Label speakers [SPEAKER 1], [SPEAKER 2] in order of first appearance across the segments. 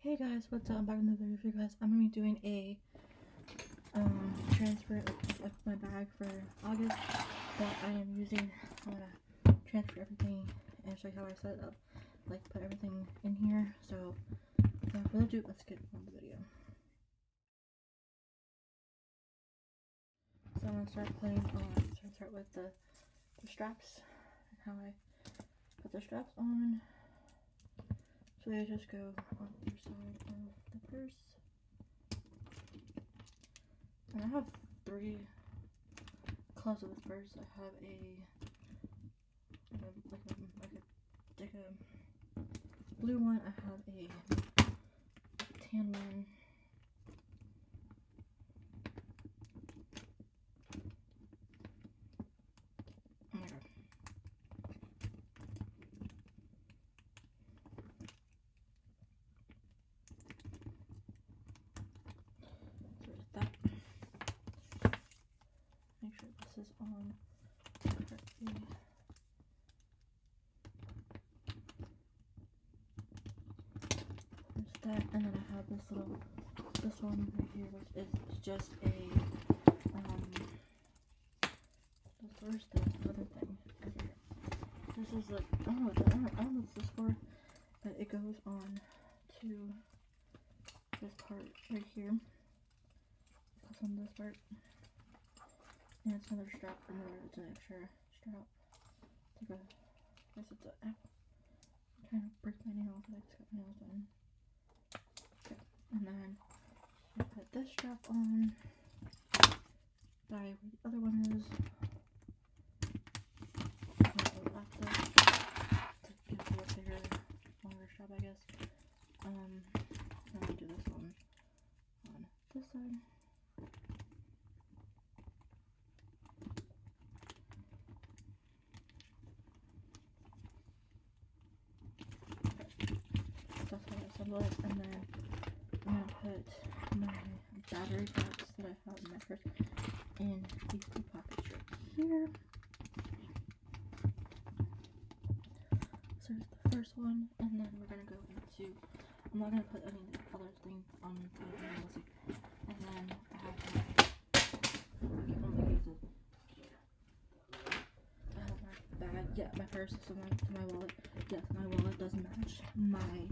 [SPEAKER 1] Hey guys, what's up? I'm back in the video for you guys. I'm gonna be doing a transfer of my bag for August that I am using. I'm gonna transfer everything and show you how I set it up, like put everything in here. So without further ado, let's get on the video. So I'm gonna start start with the straps and how I put the straps on. So they just go on either side of the purse. And I have 3 clubs of this purse. I have like a blue one. I have a tan one. Oh my god. So there's that. Make sure this is on correctly. There's that, and then I have this one right here, which is just a where's the other thing? This is like, I don't know what this is for, but it goes on to this part right here. It goes on this part, and it's another strap. It's an extra strap. It's like I guess it's a. I'm trying to break my nails, but I just got my nails done. Okay, and then I put this strap on. Where the other one is. Longer strap, I guess. Then I'll do this one on this side. That's how I assemble it, and then I'm gonna put my battery packs that I have in my purse in these 2 pockets right here. So here's the first one, and then we're gonna go into. I'm not gonna put any other thing on the thing, and then I have my bag. Yeah, my purse. So my wallet. Yes, my wallet does match my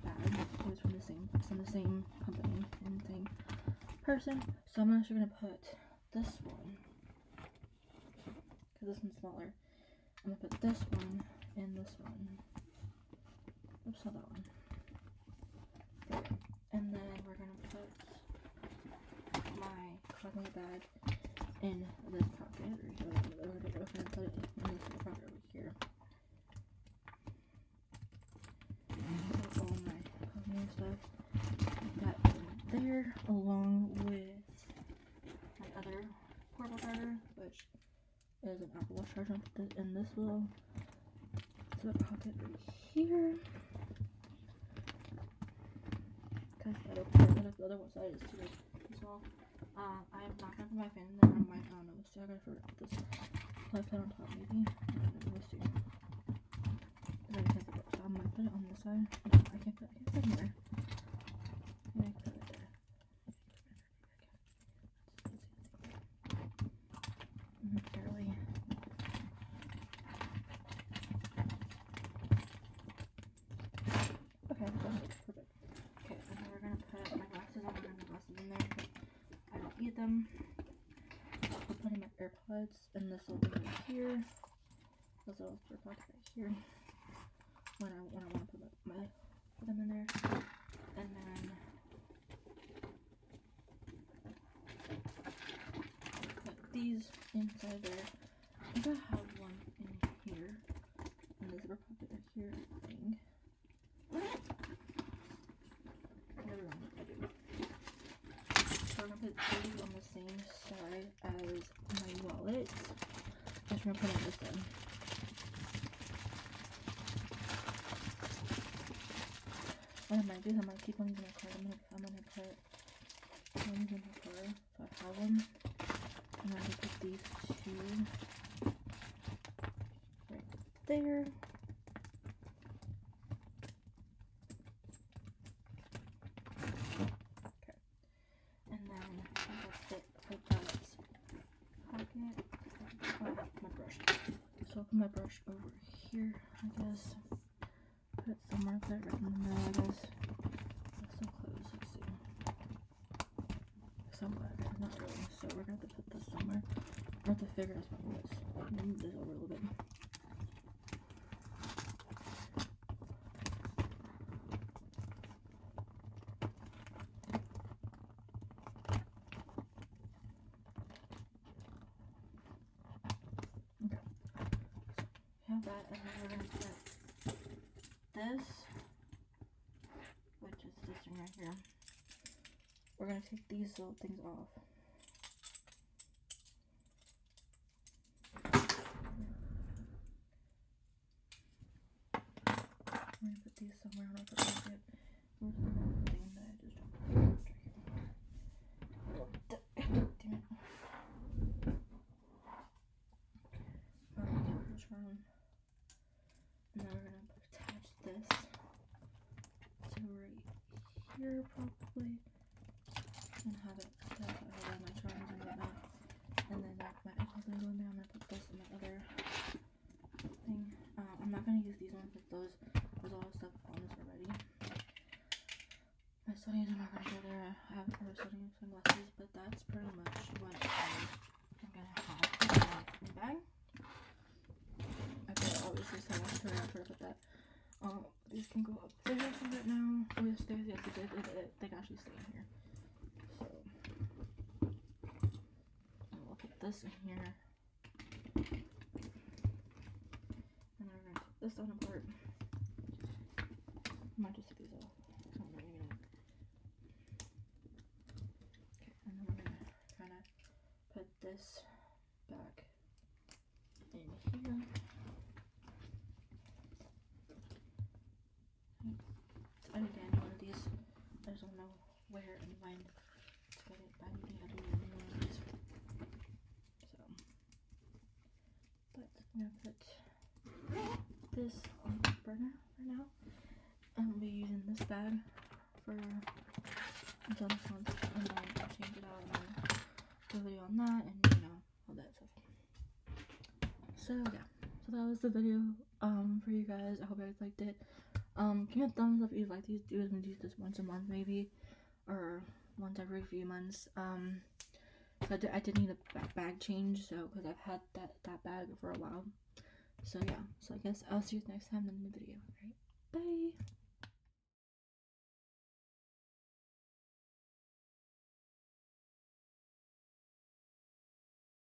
[SPEAKER 1] bag. It was from the same company and same person. So I'm actually gonna put this one, because this one's smaller. I'm gonna put this one and this one. Oops, not that one. There. And then we're gonna put my clothing bag in this pocket. We're gonna put it in this pocket over here. Put all my clothing stuff like that in there, along with my other portable charger, which is an Apple Watch charger. Put this in this little pocket right here. Because the other one side is too small. I am not gonna put my fan in there. I don't know. So I gotta put this put on top maybe. Let's see. So I'm gonna put it on this side. I can't put it anywhere. I put it there. Barely. Okay, perfect. Okay, and then we're gonna put my glasses on. I'm gonna put my glasses in there. I don't need them. I'm putting my AirPods in this little thing right here. This little pocket right here. When I want to put them in there, and then put these inside there. I think I have one in here, in this little pocket right here. I think. I do. So I'm gonna put these on the same side as my wallet. I'm just gonna put it on this side. What I might do is I might keep one in my car. I'm gonna put ones in my car, so I have them. And I'm gonna put these 2 right there. my brush over here, I guess. Put it somewhere, put it right in the middle, I guess. It's so close, let's see. Somewhere, not really. So we're gonna have to put this somewhere. We're gonna have to figure out what it is. Move this over a little bit. That, and then we're gonna put this, which is this thing right here. We're gonna take these little things off. I'm gonna put these somewhere. I don't know if it's yet. Where's the thing that I just dropped? Damn it. Charm. And then we're gonna attach this to right here probably, and have it have all my charms and whatnot. And then my eyeballs gonna go in there. I'm gonna put this in my other thing. I'm not gonna use these ones with those. There's a lot of stuff on this already. My studies are not gonna go there. I have other studying sunglasses, but that's pretty much what I'm gonna have in my bag. Obviously, so much to put that. These can go up there for right now. Oh, yes, they can actually stay in here. So, we'll put this in here. And then we're gonna put this on apart. I might just take these off. I'm not even gonna. Okay, and then we're gonna kind of put this back in here. I need one of these. I just don't know where and when to get it, but I need to have one of these. So, but I'm gonna put this on the burner for now. I'm gonna be using this bag for until this month, and then I'll change it out and then do a video on that, and you know, all that stuff. So yeah, so that was the video for you guys. I hope you guys liked it. Give me a thumbs up if you like these. Do this once a month maybe, or once every few months. I did need a bag change, so because I've had that bag for a while. So yeah, so I guess I'll see you next time in the video. Alright, bye.